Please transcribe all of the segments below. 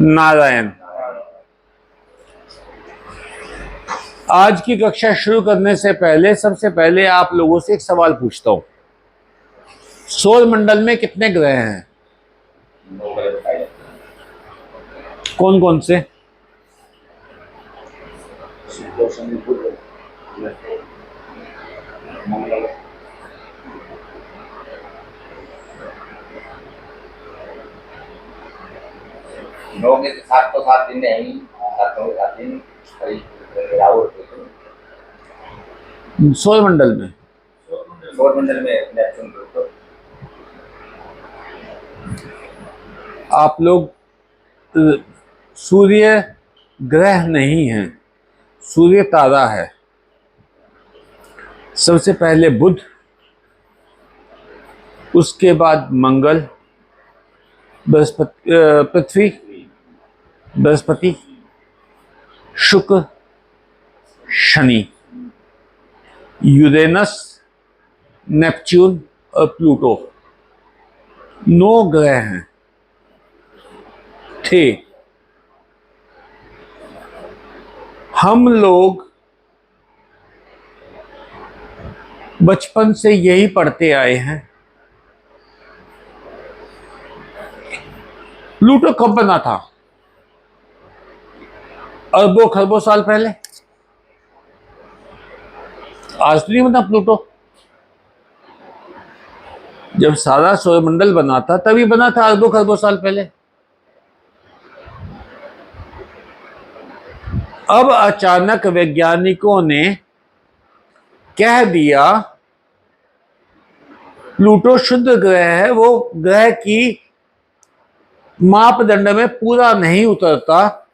नारायण। आज की कक्षा शुरू करने से पहले सबसे पहले आप लोगों से एक सवाल पूछता हूं। सौर मंडल में कितने ग्रह हैं? कौन कौन से? नौ में से सात तो 7 दिन है ही, 7 दिन सौर मंडल में सौर मंडल में नेपच्यून ग्रह। आप लोग सूर्य ग्रह नहीं है, सूर्य तारा है। सबसे पहले बुध, उसके बाद मंगल, बृहस्पति, पृथ्वी, बृहस्पति, शुक्र, शनि, यूरेनस, नेपच्यून और प्लूटो। 9 ग्रह हैं थे। हम लोग बचपन से यही पढ़ते आए हैं। प्लूटो कब बना था? अरबों खरबों साल पहले। आज तो नहीं बना प्लूटो। जब सारा सौरमंडल बना था तभी बना था, अरबों खरबों साल पहले। अब अचानक वैज्ञानिकों ने कह दिया प्लूटो शुद्ध ग्रह है, वो ग्रह की मापदंड में पूरा नहीं उतरता,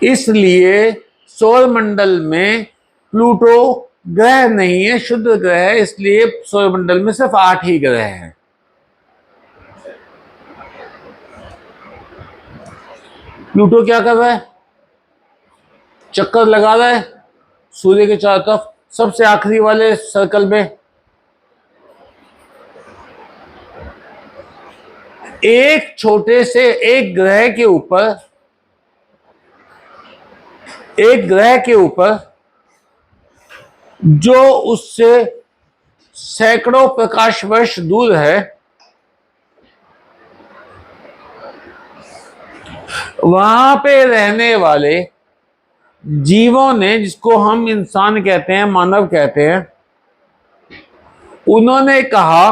इसलिए सौरमंडल में प्लूटो ग्रह नहीं है, शुद्ध ग्रह है। इसलिए सौरमंडल में सिर्फ 8 ही ग्रह हैं। प्लूटो क्या कर रहा है? चक्कर लगा रहा है सूर्य के चारों तरफ, सबसे आखिरी वाले सर्कल में। एक छोटे से एक ग्रह के ऊपर जो उससे सैकड़ों प्रकाश वर्ष दूर है, वहां पे रहने वाले जीवों ने, जिसको हम इंसान कहते हैं, मानव कहते हैं, उन्होंने कहा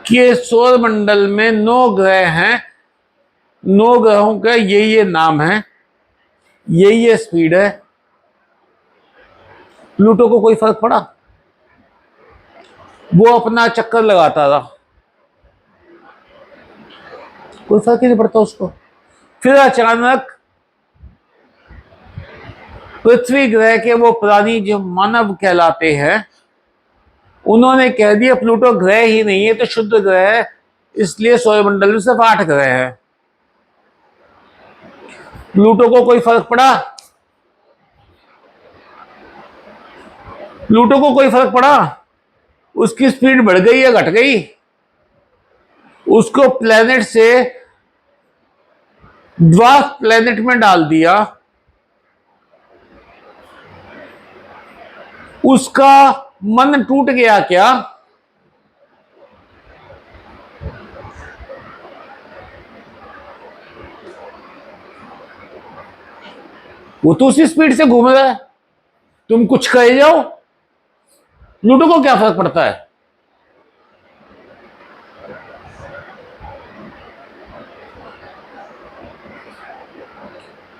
कि सौरमंडल में 9 ग्रह हैं, 9 ग्रहों का ये नाम है, ये स्पीड है। प्लूटो को कोई फर्क पड़ा? वो अपना चक्कर लगाता रहा, कोई फर्क ही नहीं पड़ता उसको। फिर अचानक पृथ्वी ग्रह के वो प्राणी जो मानव कहलाते हैं, उन्होंने कह दिया प्लूटो ग्रह ही नहीं है, तो शुद्ध ग्रह है, इसलिए सौरमंडल में सिर्फ 8 ग्रह हैं। प्लूटो को कोई फर्क पड़ा? प्लूटो को कोई फर्क पड़ा? उसकी स्पीड बढ़ गई या घट गई? उसको प्लेनेट से ड्वार्फ प्लेनेट में डाल दिया। उसका मन टूट गया क्या? वो तो उसी स्पीड से घूम रहा है, तुम कुछ कहे जाओ, प्लूटो को क्या फर्क पड़ता है?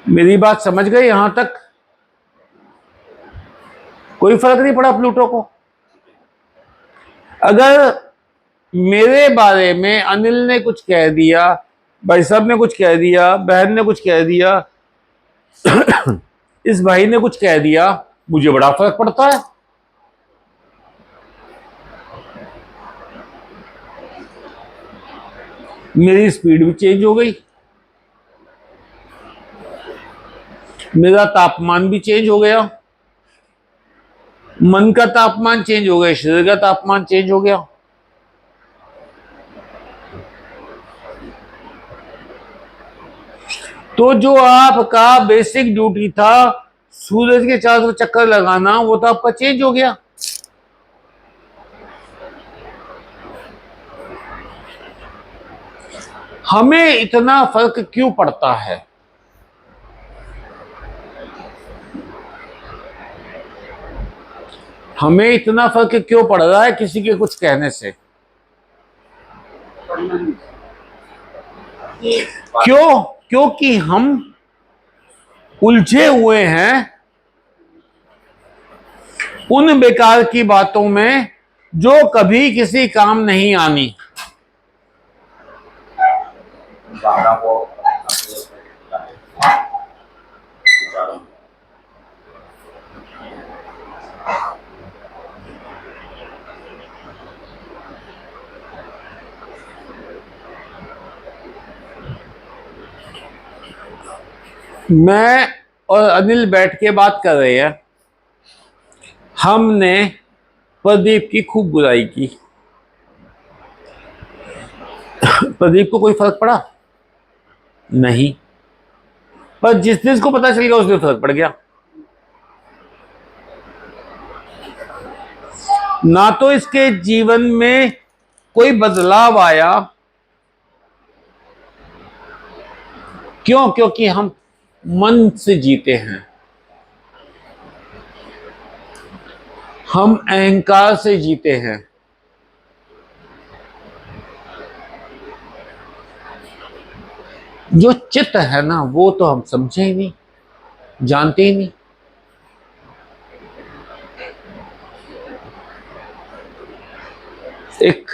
मेरी बात समझ गए? यहां तक कोई फर्क नहीं पड़ा प्लूटो को। अगर मेरे बारे में अनिल ने कुछ कह दिया, भाई साहब ने कुछ कह दिया, बहन ने कुछ कह दिया, इस भाई ने कुछ कह दिया, मुझे बड़ा फर्क पड़ता है। मेरी स्पीड भी चेंज हो गई, मेरा तापमान भी चेंज हो गया, मन का तापमान चेंज हो गया, शरीर का तापमान चेंज हो गया। तो जो आपका बेसिक ड्यूटी था सूरज के चारों तरफ चक्कर लगाना, वो तो आपका चेंज हो गया। हमें इतना फर्क क्यों पड़ता है? हमें इतना फर्क क्यों पड़ रहा है किसी के कुछ कहने से? क्यों? क्योंकि हम उलझे हुए हैं उन बेकार की बातों में जो कभी किसी काम नहीं आनी। भावना को मैं और अनिल बैठ के बात कर रहे हैं, हमने प्रदीप की खूब बुराई की। प्रदीप को कोई फर्क पड़ा नहीं, पर जिस दिन को पता चल गया उसमें फर्क पड़ गया। ना तो इसके जीवन में कोई बदलाव आया। क्यों? क्योंकि हम मन से जीते हैं, हम अहंकार से जीते हैं। जो चित्त है ना, वो तो हम समझे ही नहीं, जानते ही नहीं। एक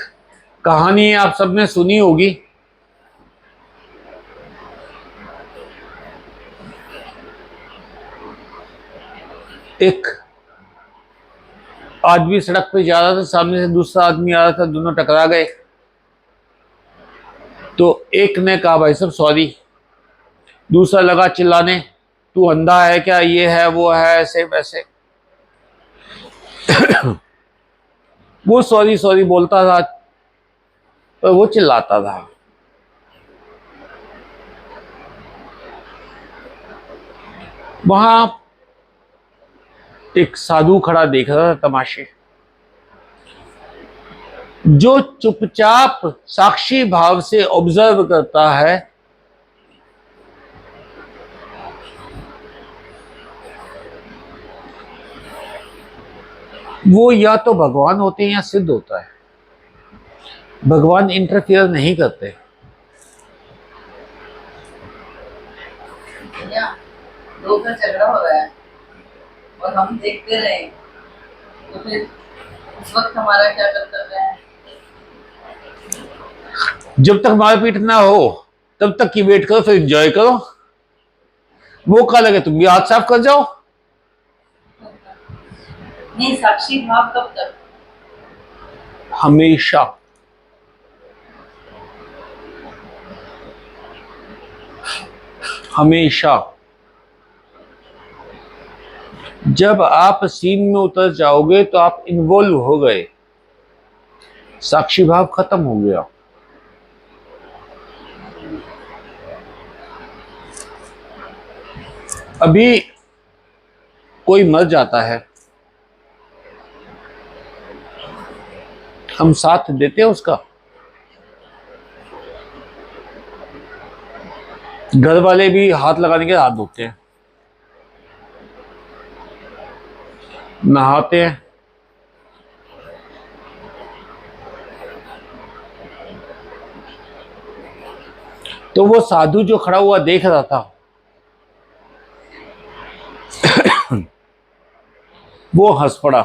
कहानी आप सबने सुनी होगी, एक आदमी सड़क पे जा रहा था, सामने से दूसरा आदमी आ रहा था, दोनों टकरा गए। तो एक ने कहा भाई साहब सॉरी, दूसरा लगा चिल्लाने, तू अंधा है क्या, ये है वो है, ऐसे वैसे। वो सॉरी सॉरी बोलता था, पर वो चिल्लाता था। वहां एक साधु खड़ा देख रहा था तमाशे। जो चुपचाप साक्षी भाव से ऑब्जर्व करता है, वो या तो भगवान होते हैं या सिद्ध होता है। भगवान इंटरफियर नहीं करते। दो का झगड़ा हो रहा है और हम देखते रहे, तो फिर उस वक्त हमारा क्या कर्तव्य है? जब तक मारपीट ना हो तब तक की वेट करो, फिर एंजॉय करो। मौका लगे तुम भी हाथ साफ कर जाओ। नहीं, साक्षी भाव कब तक? हमेशा। हमेशा। जब आप सीन में उतर जाओगे तो आप इन्वॉल्व हो गए, साक्षी भाव खत्म हो गया। अभी कोई मर जाता है, हम साथ देते हैं उसका? घर वाले भी हाथ लगाने के हाथ धोते हैं, नहाते हैं। तो वो साधु जो खड़ा हुआ देख रहा था वो हंस पड़ा।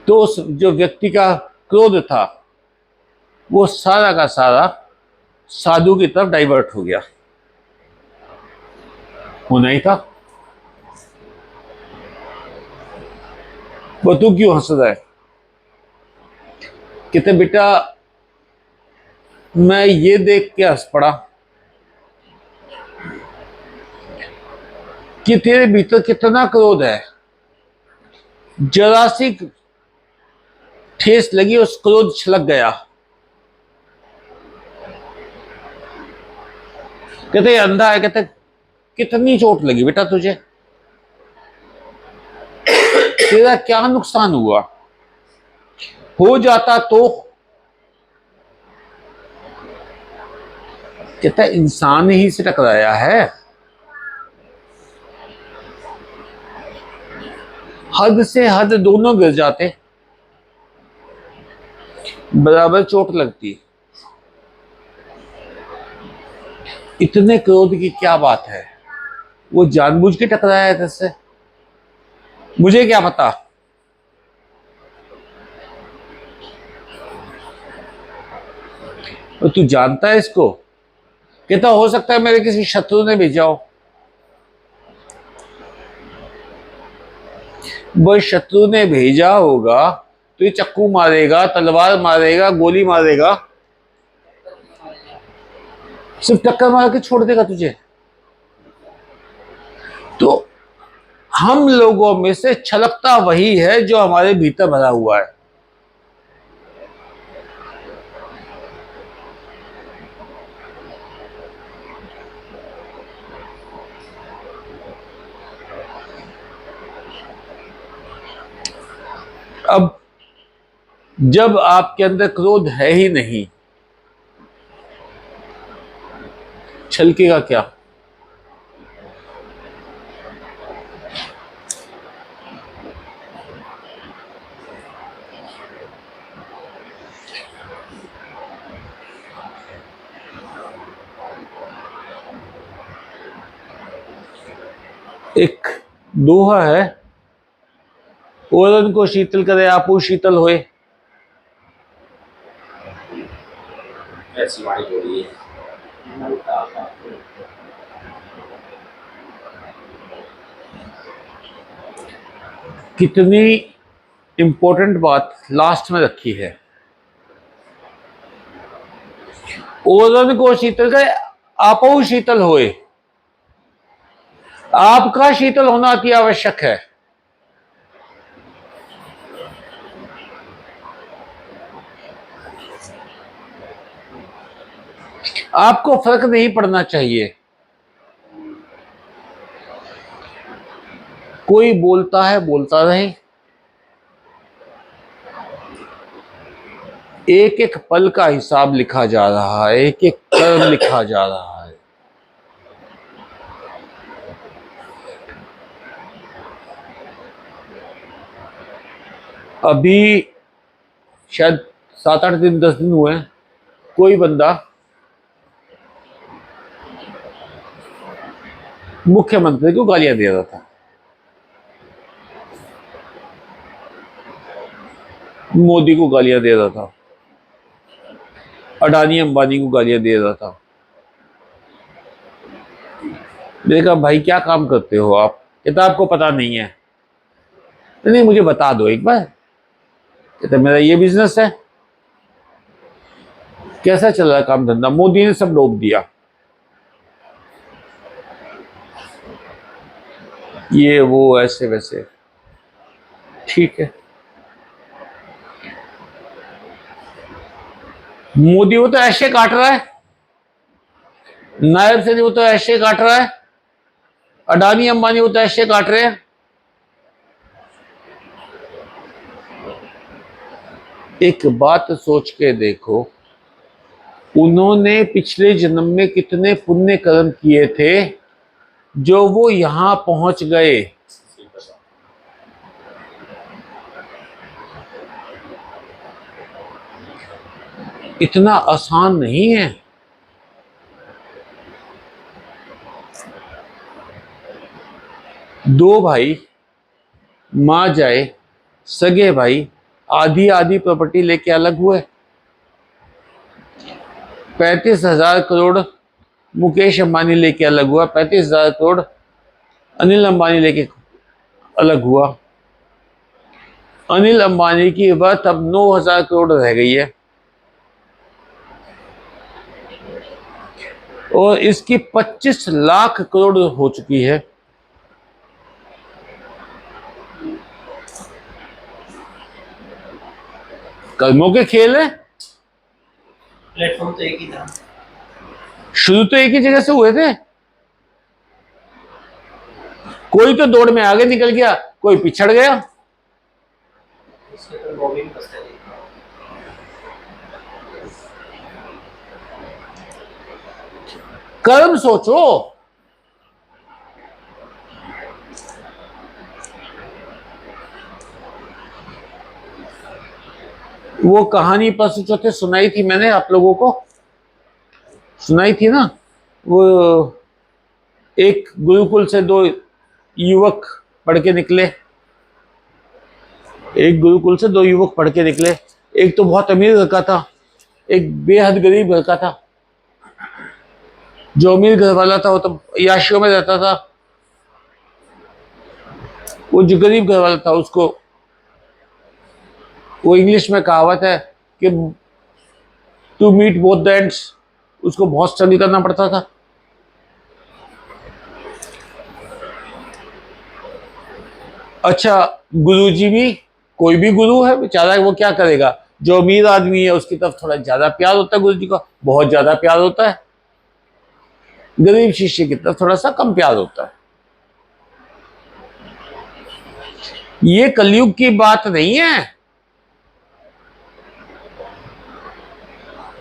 तो उस जो व्यक्ति का क्रोध था वो सारा का सारा साधु की तरफ डाइवर्ट हो गया। होना ही था। वो तू क्यों हंस रहा है? कहते बेटा मैं ये देख के हंस पड़ा कि तेरे भीतर कितना क्रोध है। जरा सी ठेस लगी, उस क्रोध छलक गया। कहते अंधा है, कहते कितनी चोट लगी बेटा तुझे, तेरा क्या नुकसान हुआ, हो जाता तो। कहता इंसान ही से टकराया है, हद से हद दोनों गिर जाते, बराबर चोट लगती। इतने क्रोध की क्या बात है, वो जानबूझ के टकराया है तुझसे, मुझे क्या पता। और तू जानता है इसको? कहता हो सकता है मेरे किसी शत्रु ने भेजा हो। वो शत्रु ने भेजा होगा तो ये चक्कू मारेगा, तलवार मारेगा, गोली मारेगा, सिर्फ टक्कर मार के छोड़ देगा तुझे। तो हम लोगों में से छलकता वही है जो हमारे भीतर भरा हुआ है। अब जब आपके अंदर क्रोध है ही नहीं, छलकेगा क्या? एक दोहा है, ओरन को शीतल करे आपू शीतल होए। ऐसी वाणी बोली है। कितनी इंपॉर्टेंट बात लास्ट में रखी है। ओरन को शीतल करे आपू शीतल होए, आपका शीतल होना अति आवश्यक है। आपको फर्क नहीं पड़ना चाहिए, कोई बोलता है बोलता रहे, एक एक पल का हिसाब लिखा जा रहा है, एक एक कर्म लिखा जा रहा है। अभी शायद 7-8 दिन 10 दिन हुए, कोई बंदा मुख्यमंत्री को गालियां दे रहा था, मोदी को गालियां दे रहा था, अडानी अंबानी को गालियां दे रहा था। मैंने कहा भाई क्या काम करते हो आप? कहता आपको पता नहीं है। नहीं मुझे बता दो एक बार। कहता मेरा ये बिजनेस है। कैसा चल रहा है काम धंधा? मोदी ने सब डूब दिया, ये वो ऐसे वैसे। ठीक है, मोदी वो तो ऐसे काट रहा है, नायब से वो तो ऐसे काट रहा है, अडानी अंबानी वो तो ऐसे काट रहे हैं। एक बात सोच के देखो, उन्होंने पिछले जन्म में कितने पुण्य कर्म किए थे जो वो यहां पहुंच गए। इतना आसान नहीं है। दो भाई मां जाए, सगे भाई आधी आधी प्रॉपर्टी लेके अलग हुए। 35,000 करोड़ मुकेश अंबानी लेके अलग हुआ, 35,000 करोड़ अनिल अंबानी लेके अलग हुआ। अनिल अंबानी की वर्थ अब 9,000 करोड़ रह गई है और इसकी 25 लाख करोड़ हो चुकी है। कर्मों के खेल है। प्लेटफॉर्म तो एक ही था, शुरू तो एक ही जगह से हुए थे, कोई तो दौड़ में आगे निकल गया, कोई पिछड़ गया। इसके तो वो भी फंसते थे। कर्म सोचो, वो कहानी परसों चौथे सुनाई थी मैंने आप लोगों को, सुनाई थी ना। वो एक गुरुकुल से दो युवक पढ़ के निकले, एक गुरुकुल से दो युवक पढ़ के निकले। एक तो बहुत अमीर घर का था, एक बेहद गरीब घर का था। जो अमीर घर वाला था वो तो याशियों में रहता था, वो जो गरीब घर वाला था उसको, वो इंग्लिश में कहावत है कि to meet both the ends, उसको बहुत स्ट्रगल करना पड़ता था। अच्छा, गुरुजी भी, कोई भी गुरु है बेचारा, वो क्या करेगा, जो अमीर आदमी है उसकी तरफ थोड़ा ज्यादा प्यार होता है गुरुजी का, बहुत ज्यादा प्यार होता है। गरीब शिष्य की तरफ थोड़ा सा कम प्यार होता है। ये कलयुग की बात नहीं है।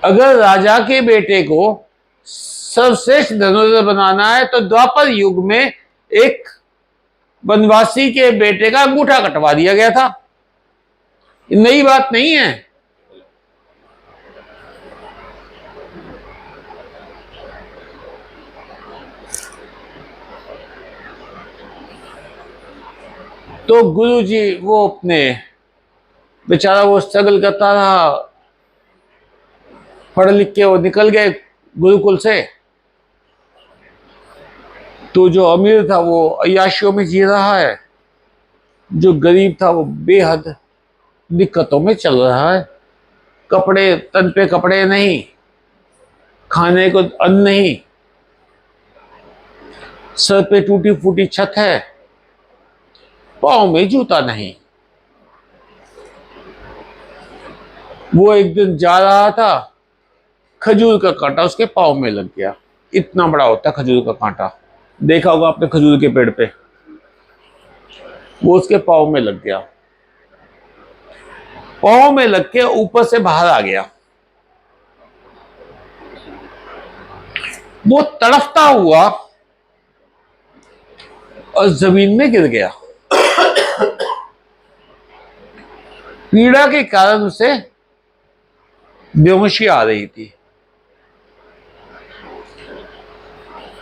अगर राजा के बेटे को सर्वश्रेष्ठ धनुर्धर बनाना है तो द्वापर युग में एक वनवासी के बेटे का अंगूठा कटवा दिया गया था, ये नई बात नहीं है। तो गुरुजी वो अपने बेचारा वो स्ट्रगल करता रहा, पढ़ लिख के वो निकल गए गुरुकुल से। तो जो अमीर था वो अय्याशियों में जी रहा है, जो गरीब था वो बेहद दिक्कतों में चल रहा है। कपड़े, तन पे कपड़े नहीं, खाने को अन्न नहीं, सर पे टूटी फूटी छत है, पाँव में जूता नहीं। वो एक दिन जा रहा था, खजूर का कांटा उसके पाँव में लग गया। इतना बड़ा होता है खजूर का कांटा, देखा होगा आपने खजूर के पेड़ पे, वो उसके पाँव में लग गया। पाँव में लग के ऊपर से बाहर आ गया। वो तड़फता हुआ और जमीन में गिर गया। पीड़ा के कारण उसे बेहोशी आ रही थी।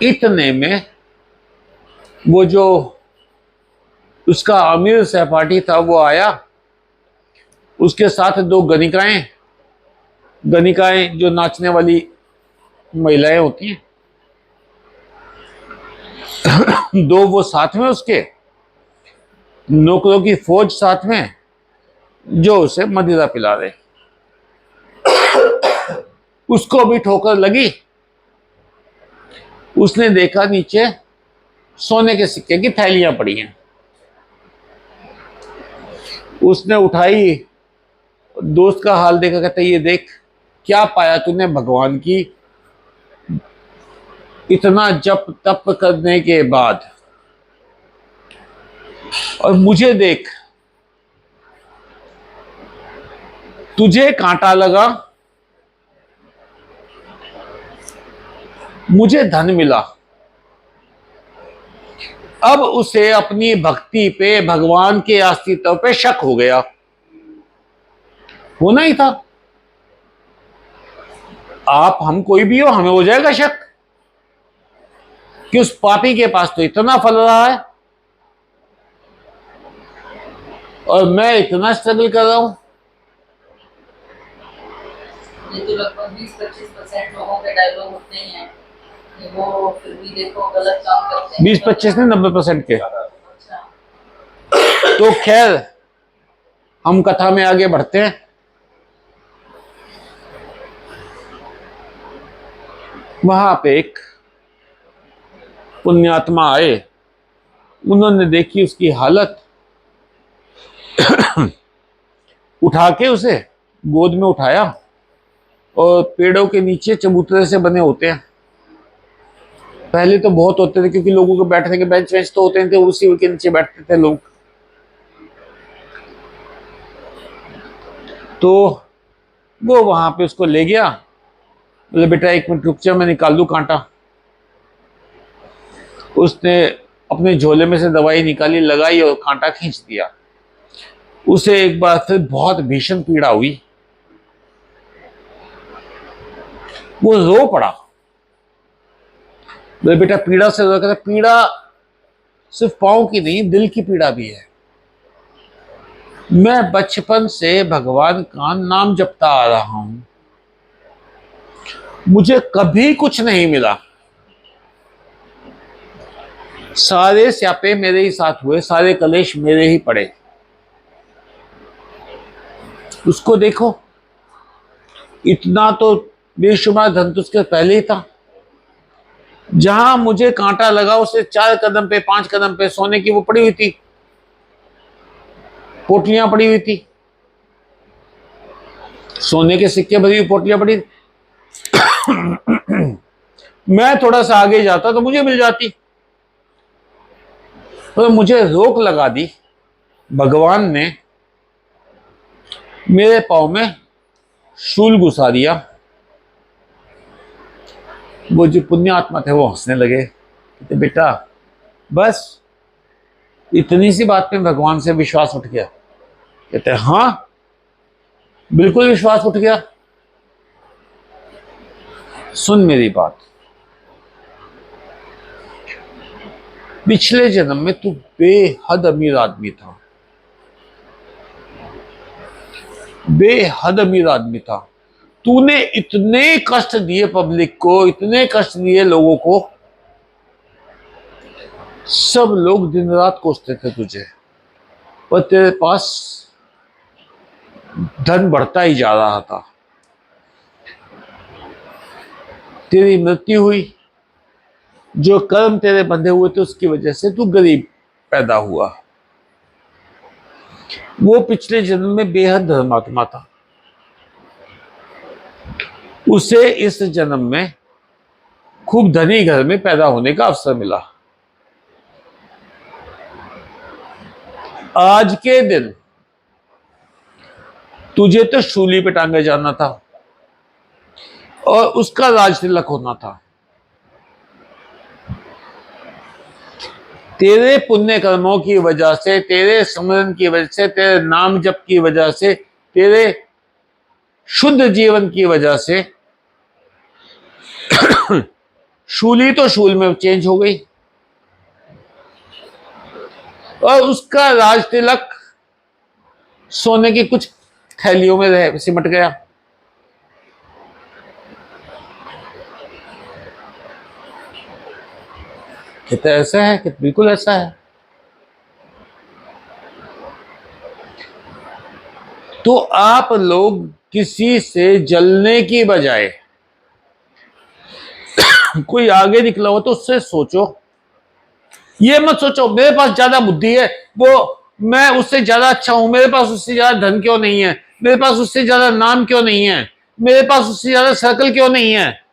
इतने में वो जो उसका अमीर सहपाठी था वो आया, उसके साथ दो गणिकाएं, गणिकाएं जो नाचने वाली महिलाएं होती हैं, दो वो साथ में, उसके नौकरों की फौज साथ में, जो उसे मदिरा पिला रहे। उसको भी ठोकर लगी। उसने देखा नीचे सोने के सिक्के की थैलियां पड़ी हैं। उसने उठाई, दोस्त का हाल देखा, कहता ये देख क्या पाया तूने भगवान की इतना जप तप करने के बाद, और मुझे देख, तुझे कांटा लगा, मुझे धन मिला। अब उसे अपनी भक्ति पे, भगवान के अस्तित्व पे शक हो गया। होना ही था। आप, हम, कोई भी हो, हमें हो जाएगा शक कि उस पापी के पास तो इतना फल रहा है और मैं इतना स्ट्रगल कर रहा हूं। ये तो लगभग 20-25% लोगों के डायलॉग होते ही हैं कि वो फिर भी देखो गलत काम करते हैं। 20-25 नहीं, 90% के। अच्छा, तो खैर, हम कथा में आगे बढ़ते हैं। वहां पे एक पुण्यात्मा आए, उन्होंने देखी उसकी हालत, उठा के उसे गोद में उठाया और पेड़ों के नीचे चबूतरे से बने होते हैं, पहले तो बहुत होते थे, क्योंकि लोगों के बैठने के बेंच वेंच तो होते थे, उसी के नीचे बैठते थे लोग। तो वो वहां पे उसको ले गया, बोले बेटा 1 मिनट रुक जा, मैं निकाल दूं कांटा। उसने अपने झोले में से दवाई निकाली, लगाई और कांटा खींच दिया। उसे एक बार फिर बहुत भीषण पीड़ा हुई, वो रो पड़ा। बोले बेटा पीड़ा से रो, कहता पीड़ा सिर्फ पांव की नहीं, दिल की पीड़ा भी है। मैं बचपन से भगवान का नाम जपता आ रहा हूं, मुझे कभी कुछ नहीं मिला, सारे स्यापे मेरे ही साथ हुए, सारे कलेश मेरे ही पड़े। उसको देखो, इतना तो बेशुमार धन तो उसके पहले ही था। जहां मुझे कांटा लगा उससे 4 कदम पे 5 कदम पे सोने की वो पड़ी हुई थी, पोटलियां पड़ी हुई थी, सोने के सिक्के भरी हुई पोटलियां पड़ी। मैं थोड़ा सा आगे जाता तो मुझे मिल जाती, तो मुझे रोक लगा दी भगवान ने, मेरे पाँव में शूल घुसा दिया। वो जो पुण्य आत्मा थे वो हंसने लगे, कहते बेटा बस इतनी सी बात में भगवान से विश्वास उठ गया? कहते हाँ बिल्कुल विश्वास उठ गया। सुन मेरी बात, पिछले जन्म में तू बेहद अमीर आदमी था, बेहद अमीर आदमी था। तूने इतने कष्ट दिए पब्लिक को, इतने कष्ट दिए लोगों को, सब लोग दिन रात कोसते थे तुझे, पर तेरे पास धन बढ़ता ही जा रहा था। तेरी मृत्यु हुई, जो कर्म तेरे बंधे हुए थे उसकी वजह से तू गरीब पैदा हुआ। वो पिछले जन्म में बेहद धर्मात्मा था, उसे इस जन्म में खूब धनी घर में पैदा होने का अवसर मिला। आज के दिन तुझे तो शूली पे टांगे जाना था और उसका राज तिलक होना था। तेरे पुण्य कर्मों की वजह से, तेरे स्मरण की वजह से, तेरे नाम जप की वजह से, तेरे शुद्ध जीवन की वजह से शूली तो शूल में चेंज हो गई और उसका राज तिलक सोने की कुछ थैलियों में रह सिमट गया। कहते ऐसा है कि बिल्कुल ऐसा है। तो आप लोग किसी से जलने की बजाय कोई आगे निकला हो तो उससे सोचो, ये मत सोचो मेरे पास ज्यादा बुद्धि है, वो मैं उससे ज्यादा अच्छा हूं, मेरे पास उससे ज्यादा धन क्यों नहीं है, मेरे पास उससे ज्यादा नाम क्यों नहीं है, मेरे पास उससे ज्यादा सर्कल क्यों नहीं है।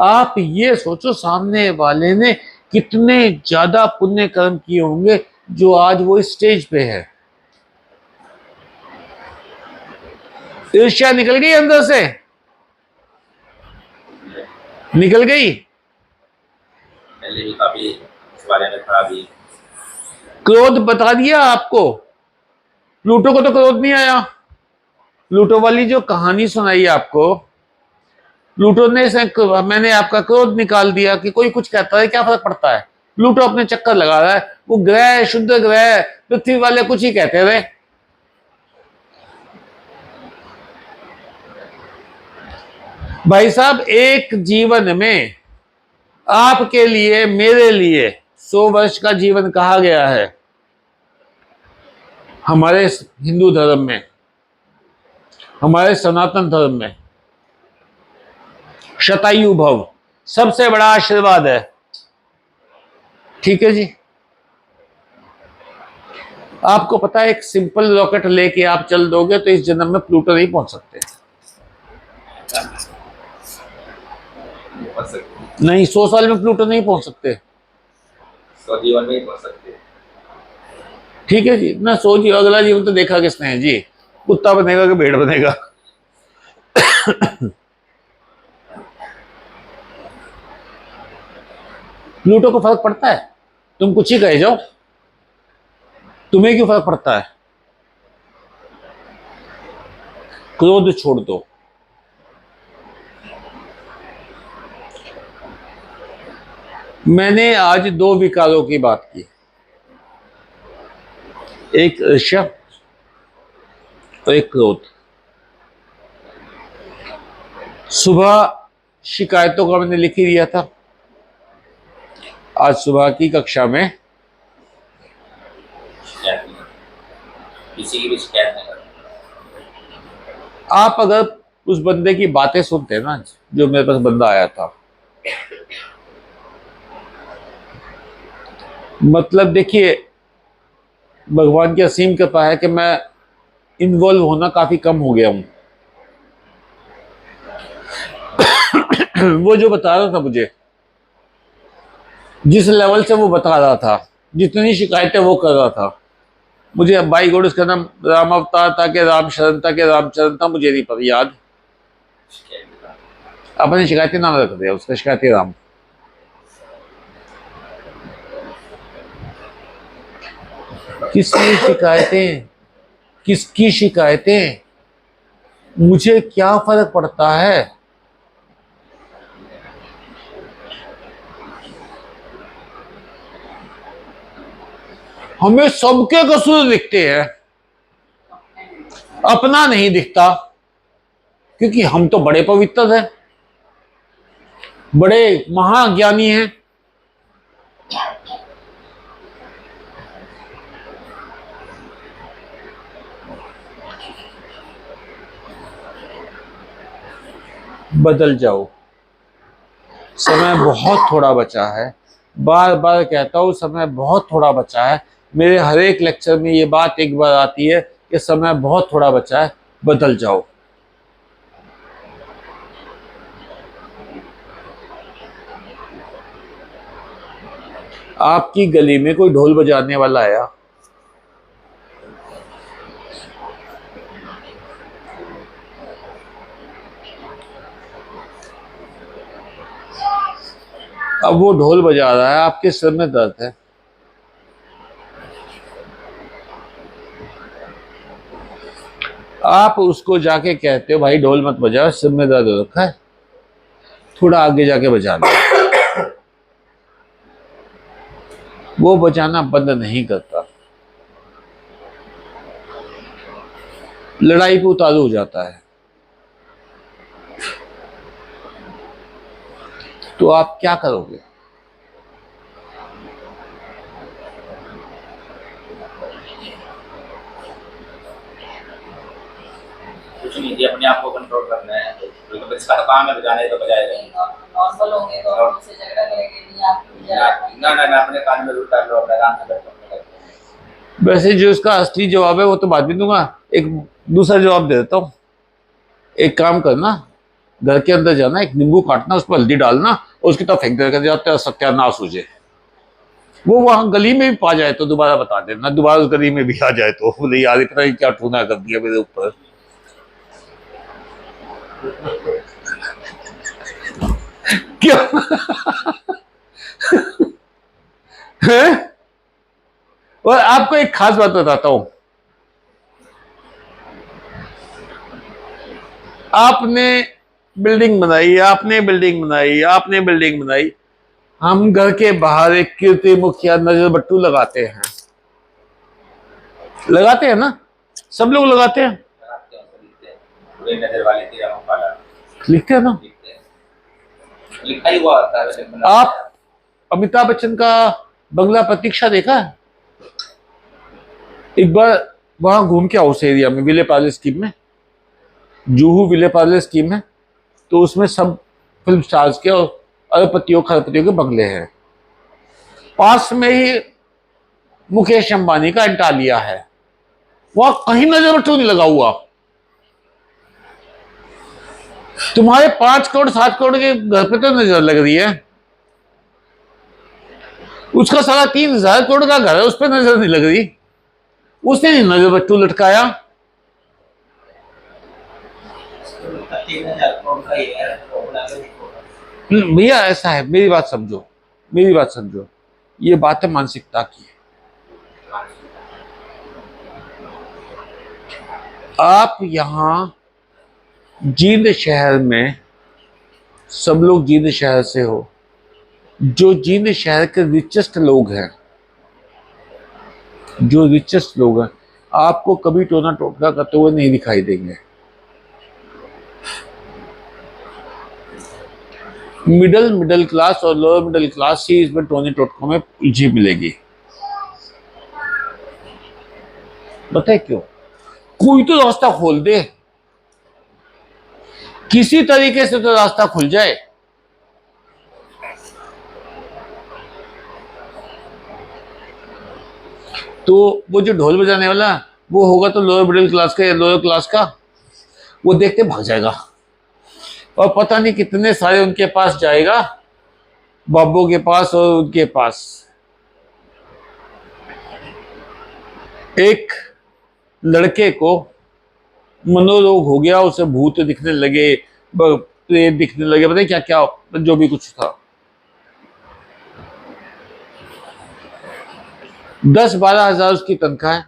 आप ये सोचो सामने वाले ने कितने ज्यादा पुण्य कर्म किए होंगे जो आज वो स्टेज पे है। ईर्ष्या निकल गई अंदर से, निकल गई। पहले भी काफी इस बारे में खराबी। क्रोध बता दिया आपको, प्लूटो को तो क्रोध नहीं आया। प्लूटो वाली जो कहानी सुनाई आपको, प्लूटो ने मैंने आपका क्रोध निकाल दिया कि कोई कुछ कहता है क्या फर्क पड़ता है, प्लूटो अपने चक्कर लगा रहा है, वो ग्रह शुद्ध ग्रह पृथ्वी वाले कुछ ही कहते रहे। भाई साहब एक जीवन में आपके लिए मेरे लिए 100 वर्ष का जीवन कहा गया है हमारे हिंदू धर्म में, हमारे सनातन धर्म में। शतायु भव सबसे बड़ा आशीर्वाद है, ठीक है जी। आपको पता है एक सिंपल रॉकेट लेके आप चल दोगे तो इस जन्म में प्लूटो नहीं पहुंच सकते। नहीं पहुंच सकते, नहीं, 100 साल में प्लूटो नहीं पहुंच सकते। 100 जीवन में ही पहुंच सकते। ठीक है जी ना, 100 जी अगला जीवन तो देखा किसने है जी, कुत्ता बनेगा कि भेड़ बनेगा। प्लूटो को फर्क पड़ता है? तुम कुछ ही कहे जाओ, तुम्हें क्यों फर्क पड़ता है? क्रोध छोड़ दो। मैंने आज 2 विकारों की बात की, एक ईर्ष्या और एक क्रोध। सुबह शिकायतों का मैंने लिख ही दिया था। आज सुबह की कक्षा में शिकायत नहीं, किसी की भी शिकायत नहीं करनी। आप अगर उस बंदे की बातें सुनते ना, जो मेरे पास बंदा आया था, मतलब देखिए भगवान की असीम कृपा है कि मैं इन्वॉल्व होना काफी कम हो गया हूं। वो जो बता रहा था मुझे, जिस लेवल से वो बता रहा था, जितनी शिकायतें वो कर रहा था, मुझे अब बाई गॉड उसका नाम राम अवतार था कि राम शरण था कि रामचरण था, मुझे नहीं पता याद। अपने शिकायतें नाम रख दिया उसका, शिकायतें राम। किसकी शिकायतें, किसकी शिकायतें, मुझे क्या फर्क पड़ता है? हमें सबके कसूर दिखते हैं, अपना नहीं दिखता, क्योंकि हम तो बड़े पवित्र हैं, बड़े महाज्ञानी हैं। बदल जाओ, समय बहुत थोड़ा बचा है। बार बार कहता हूं, समय बहुत थोड़ा बचा है। मेरे हर एक लेक्चर में ये बात एक बार आती है कि समय बहुत थोड़ा बचा है, बदल जाओ। आपकी गली में कोई ढोल बजाने वाला आया, अब वो ढोल बजा रहा है, आपके सिर में दर्द है, आप उसको जाके कहते हो भाई ढोल मत बजाओ, सिर में दर्द हो रखा है, थोड़ा आगे जाके बजा लो। वो बजाना बंद नहीं करता, लड़ाई पे उतारू हो जाता है। तो आप क्या करोगे? कुछ नहीं जी, अपने आप को कंट्रोल करना है। तो इसका काम है, बजाने तो बजाएगा। नॉर्मल होंगे तो उनसे झगड़ा करेंगे, नहीं आपकी ना ना ना, अपने कान में रूट डाल लो, अपने आराम से बैठो। वैसे जो उसका असली जवाब है वो तो बाद में दूंगा, एक दूसरा जवाब दे देता हूँ। एक काम करना, घर के अंदर जाना, एक नींबू काटना, उस पर हल्दी डालना और उसकी तरफ फेंक देना, जाते सत्यानाश हो जाए। वो वहां गली में भी पा जाए तो दोबारा बता देना, दोबारा उस गली में भी आ जाए तो बोले यार इतना ही क्या ठूना कर दिया मेरे ऊपर। क्या है? और आपको एक खास बात बताता हूं, आपने बिल्डिंग बनाई, आपने बिल्डिंग बनाई, आपने बिल्डिंग बनाई, हम घर के बाहर एक कीर्ति मुखिया नजर बट्टू लगाते हैं, लगाते हैं ना, सब लोग लगाते हैं, बुरे नजर वाले तेरा मुंह काला, लिखते हैं ना। लिखते हैं, लिखा ही हुआ होता है वैसे बना। आप अमिताभ बच्चन का बंगला प्रतीक्षा देखा है? एक बार वहां घूम के आओ उस एरिया में, विले पार्ले स्कीम में, जूहू विले पार्ले स्कीम है, तो उसमें सब फिल्म स्टार्स के और अरबपतियों खरबपतियों के बंगले हैं। पास में ही मुकेश अंबानी का अंटालिया है, वहां कहीं नजर बट्टू नहीं लगा हुआ। तुम्हारे 5 करोड़ 7 करोड़ के घर पे तो नजर लग रही है, उसका सारा 3,000 करोड़ का घर है, उस पर नजर नहीं लग रही। उसने नहीं नजर बट्टू लटकाया। 3,000 करोड़ का ही है, तो बना के देखो। भैया ऐसा है, मेरी बात समझो, मेरी बात समझो, ये बात है मानसिकता की। आप यहां जींद शहर में, सब लोग जींद शहर से हो, जो जींद शहर के रिचेस्ट लोग हैं, जो रिचेस्ट लोग हैं, आपको कभी टोना टोटका करते हुए नहीं दिखाई देंगे। मिडिल क्लास और लोअर मिडिल क्लास ही इसमें टोने टोटकों में उलझी मिलेगी। बताए क्यों? कोई तो रास्ता खोल दे, किसी तरीके से तो रास्ता खुल जाए। तो वो जो ढोल बजाने वाला वो होगा तो लोअर मिडिल क्लास का या लोअर क्लास का, वो देखते भाग जाएगा और पता नहीं कितने सारे उनके पास जाएगा, बाबू के पास और उनके पास। एक लड़के को मनोरोग हो गया, उसे भूत दिखने लगे, प्रेत दिखने लगे, पता नहीं क्या क्या, जो भी कुछ था। 10-12 हजार उसकी तनख्वाह है,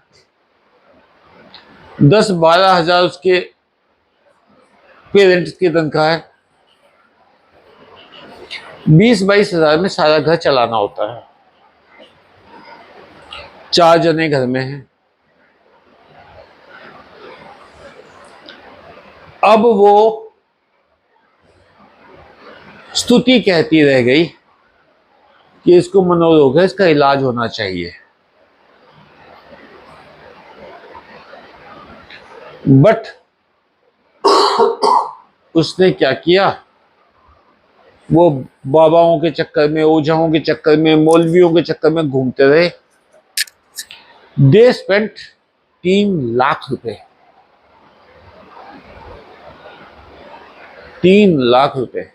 10-12 हजार उसके पेरेंट्स की तनख्वाह है, 20-22 हजार में सारा घर चलाना होता है। 4 जने घर में हैं। अब वो स्तुति कहती रह गई कि इसको मनोरोग है, इसका इलाज होना चाहिए। बट उसने क्या किया, वो बाबाओं के चक्कर में, ओझाओं के चक्कर में, मौलवियों के चक्कर में घूमते रहे। दे स्पेंट 3 लाख रुपए, 3 लाख रुपए।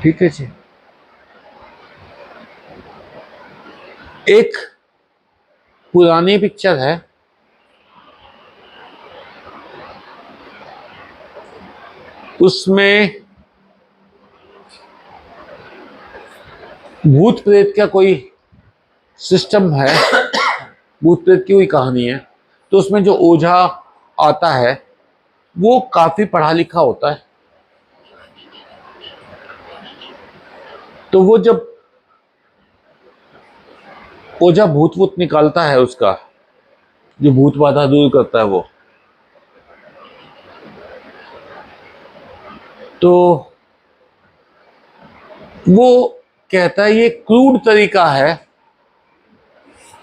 ठीक है जी। एक पुरानी पिक्चर है, उसमें भूत प्रेत का कोई सिस्टम है, भूत प्रेत की कोई कहानी है। तो उसमें जो ओझा आता है वो काफी पढ़ा लिखा होता है। तो वो जब ओझा भूत वूत निकालता है, उसका जो भूत बाधा दूर करता है, वो कहता है ये क्रूड तरीका है,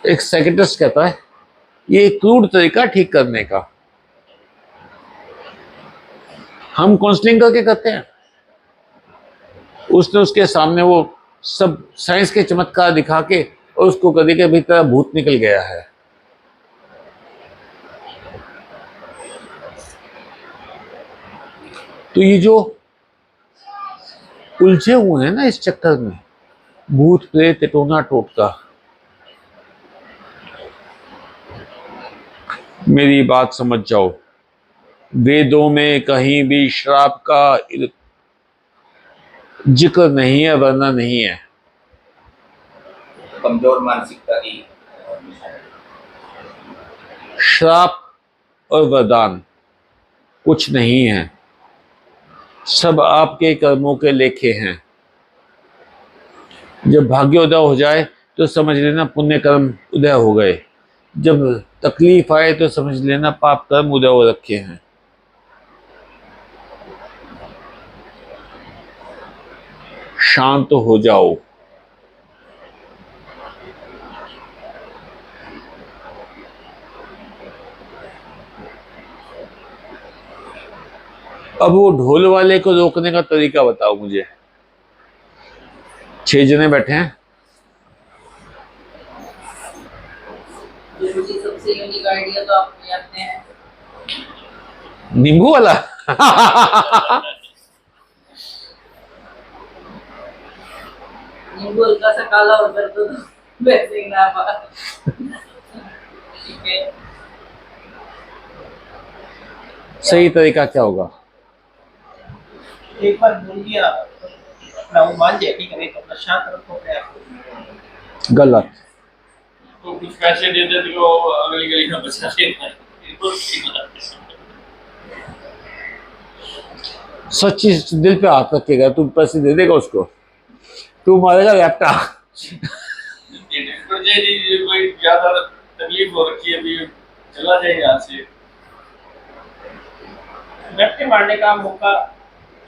एक साइकियाट्रिस्ट कहता है ये क्रूड तरीका ठीक करने का। हम काउंसलिंग करके करते हैं। उसने उसके सामने वो सब साइंस के चमत्कार दिखा के और उसको कभी के भीतर भूत निकल गया है। तो ये जो उलझे हुए हैं ना इस चक्कर में, भूत प्रेत टोना टोटका, मेरी बात समझ जाओ, वेदों में कहीं भी श्राप का जिक्र नहीं है, वरना नहीं है। कमजोर मानसिकता की श्राप और वरदान कुछ नहीं है, सब आपके कर्मों के लेखे हैं। जब भाग्योदय हो जाए तो समझ लेना पुण्य कर्म उदय हो गए, जब तकलीफ आए तो समझ लेना पाप कर्म उदय हो रखे हैं। शांत हो जाओ। अब वो ढोल वाले को रोकने का तरीका बताओ मुझे। 6 जने बैठे हैं, ये मुझे सबसे यूनिक आइडिया तो आपने अपने हैं। नींबू वाला नींबू हल्का सा काला हो जाता तो वैसे ही ना पा। ठीक है। सही तरीका क्या होगा? एक बार बोल दिया अपना वो मान जाए, ठीक है, नहीं तो अपना शांत रखो अपने आप को। गलत। तो कुछ पैसे दे देते तो अगली गली में बचा लेना है। सच्ची दिल पे हाथ रखेगा, तू पैसे दे देगा उसको? तू मारेगा लैपटॉप। कोई ज्यादा तकलीफ हो रखी है अभी, चला जाए यहाँ से। व्यक्ति मारने का मौका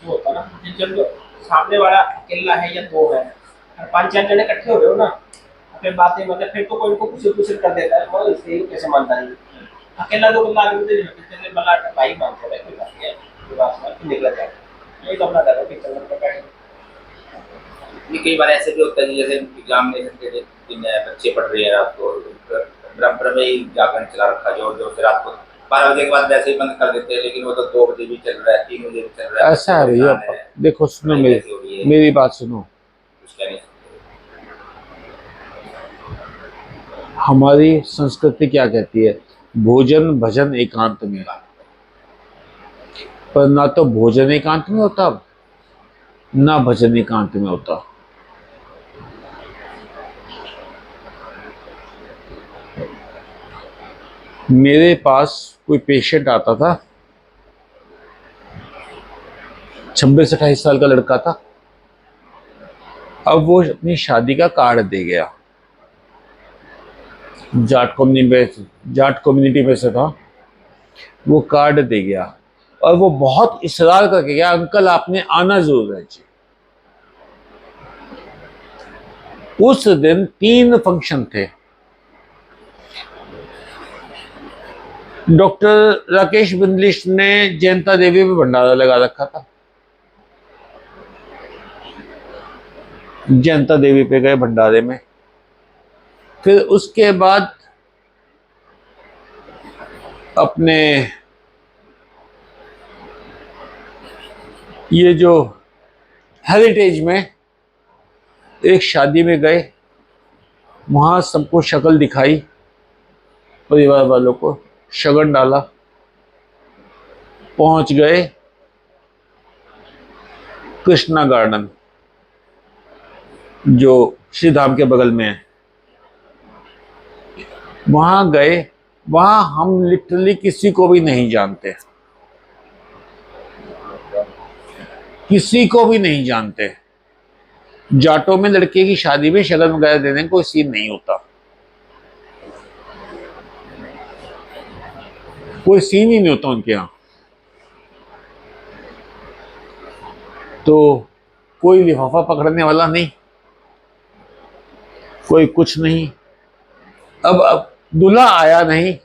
जो होता है ना, जब सामने वाला अकेला है या दो है और 5-4 जने इकट्ठे हो रहे हो ना, फिर बातें मतलब फिर तो कोई उनको कुछ कर देता है, मतलब इसलिए कैसे मानता नहीं। अकेला तो बंदा आगे मुझे चलने वाला भाई मानते हैं, कोई बात नहीं है, कोई बात नहीं, निकल जाए। यही तो अपना डर है कि चलने का। ये कई बार ऐसे भी होता है कि जैसे एग्जामिनेशन के दिन बच्चे पढ़ रहे हैं रात को, बराबर में ही जागरण चला रखा जोर जोर से, रात को 12 बजे के बाद वैसे ही बंद कर देते हैं, लेकिन वो तो 2 बजे भी चल रहा है, 3 बजे भी चल रहा है। ऐसा है भैया, देखो सुनो मेरी बात सुनो। कुछ कह नहीं सकते। हमारी संस्कृति क्या कहती है? भोजन भजन एकांत में। पर ना तो भोजन एकांत में होता, ना भजन एकांत में होता। मेरे पास कोई पेशेंट आता था, 26-28 साल का लड़का था। अब वो अपनी शादी का कार्ड दे गया, जाट कम्युनिटी में से था। वो कार्ड दे गया और वो बहुत इशरार करके गया, अंकल आपने आना जरूर है जी। उस दिन 3 फंक्शन थे। डॉक्टर राकेश बिंदलिश ने जयंता देवी पे भंडारा लगा रखा था। जयंता देवी पे गए भंडारे में। फिर उसके बाद अपने ये जो हेरिटेज में एक शादी में गए, वहां सबको शक्ल दिखाई, परिवार वालों को शगन डाला, पहुंच गए कृष्णा गार्डन जो श्री धाम के बगल में है। वहां गए, वहां हम लिटरली किसी को भी नहीं जानते, किसी को भी नहीं जानते। जाटों में लड़के की शादी में शगन वगैरह देने का कोई सीन नहीं होता, कोई सीन ही नहीं होता उनके यहाँ। तो कोई लिफाफा पकड़ने वाला नहीं, कोई कुछ नहीं। अब दूल्हा आया नहीं,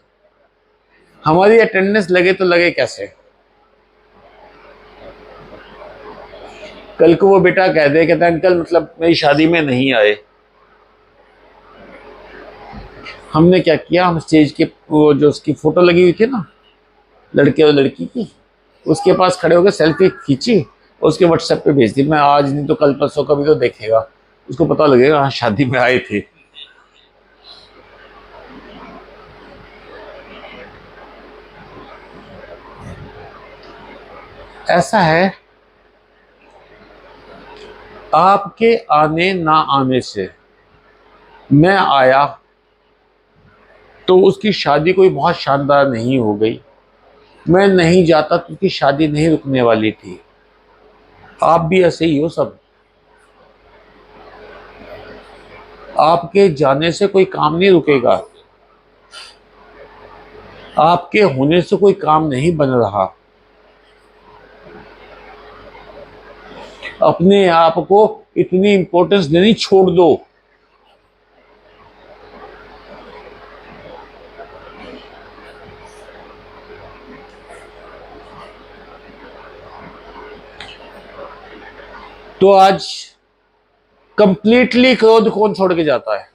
हमारी अटेंडेंस लगे तो लगे कैसे? कल को वो बेटा कह दे, कहता अंकल मतलब मेरी शादी में नहीं आए। हमने क्या किया, हम स्टेज के वो जो उसकी फोटो लगी हुई थी ना लड़के और लड़की की, उसके पास खड़े होकर सेल्फी खींची, उसके व्हाट्सएप पे भेज दी। मैं आज नहीं तो कल परसों कभी तो देखेगा, उसको पता लगेगा हाँ शादी में आए थे। ऐसा है, आपके आने ना आने से मैं आया तो उसकी शादी कोई बहुत शानदार नहीं हो गई, मैं नहीं जाता तो उसकी शादी नहीं रुकने वाली थी। आप भी ऐसे ही हो सब, आपके जाने से कोई काम नहीं रुकेगा, आपके होने से कोई काम नहीं बन रहा। अपने आप को इतनी इंपॉर्टेंस देनी छोड़ दो। तो आज कंप्लीटली क्रोध कौन छोड़ के जाता है?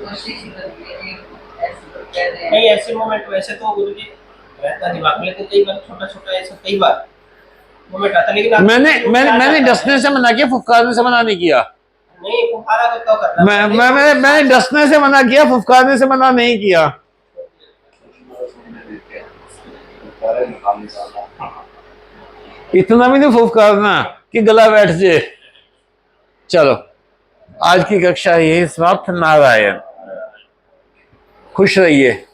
कोशिश ही करती है कि ऐसे तो कह रहे हैं। नहीं ऐसे मोमेंट वैसे तो गुरुजी रहता दिमाग में, लेकिन कई बार छोटा छोटा ऐसा कई बार मोमेंट आता, लेकिन आप- मैंने डसने से मना किया, फुफकारने से मना नहीं किया। नहीं फुफारा तो करना मैंने डसने से मना किया, फुफकारने से मना नहीं किया। इतना भी नहीं फुफकारना कि गला बैठ जाए। चलो आज की कक्षा यही समाप्त। नारायण, खुश रहिए।